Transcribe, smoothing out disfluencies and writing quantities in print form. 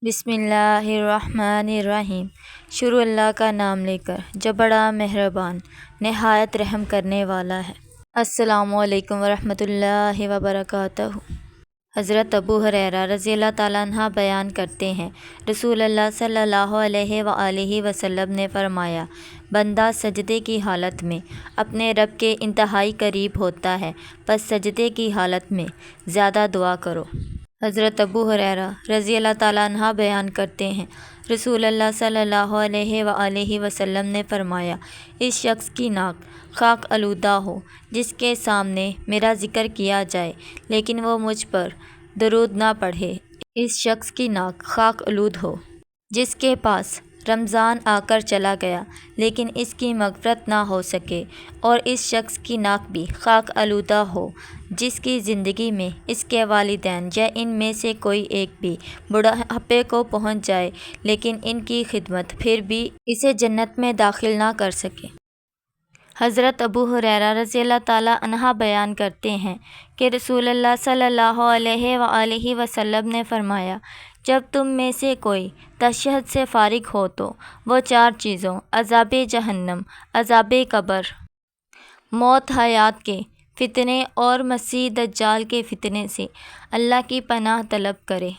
بسم اللہ الرحمن الرحیم۔ شروع اللہ کا نام لے کر جو بڑا مہربان نہایت رحم کرنے والا ہے۔ السلام علیکم ورحمۃ اللہ وبرکاتہ۔ حضرت ابو ہریرہ رضی اللہ تعالیٰ عنہ بیان کرتے ہیں، رسول اللہ صلی اللہ علیہ وآلہ وسلم نے فرمایا، بندہ سجدے کی حالت میں اپنے رب کے انتہائی قریب ہوتا ہے، پس سجدے کی حالت میں زیادہ دعا کرو۔ حضرت ابو ہریرہ رضی اللہ تعالیٰ عنہ بیان کرتے ہیں، رسول اللہ صلی اللہ علیہ وآلہ وسلم نے فرمایا، اس شخص کی ناک خاک آلودہ ہو جس کے سامنے میرا ذکر کیا جائے لیکن وہ مجھ پر درود نہ پڑھے۔ اس شخص کی ناک خاک آلود ہو جس کے پاس رمضان آ کر چلا گیا لیکن اس کی مغفرت نہ ہو سکے، اور اس شخص کی ناک بھی خاک آلودہ ہو جس کی زندگی میں اس کے والدین یا ان میں سے کوئی ایک بھی بڑھاپے کو پہنچ جائے لیکن ان کی خدمت پھر بھی اسے جنت میں داخل نہ کر سکے۔ حضرت ابو ہریرہ رضی اللہ تعالیٰ عنہ بیان کرتے ہیں کہ رسول اللہ صلی اللہ علیہ وآلہ وسلم نے فرمایا، جب تم میں سے کوئی تشہد سے فارغ ہو تو وہ 4 چیزوں عذاب جہنم، عذاب قبر، موت حیات کے فتنے اور مسیح دجال کے فتنے سے اللہ کی پناہ طلب کرے۔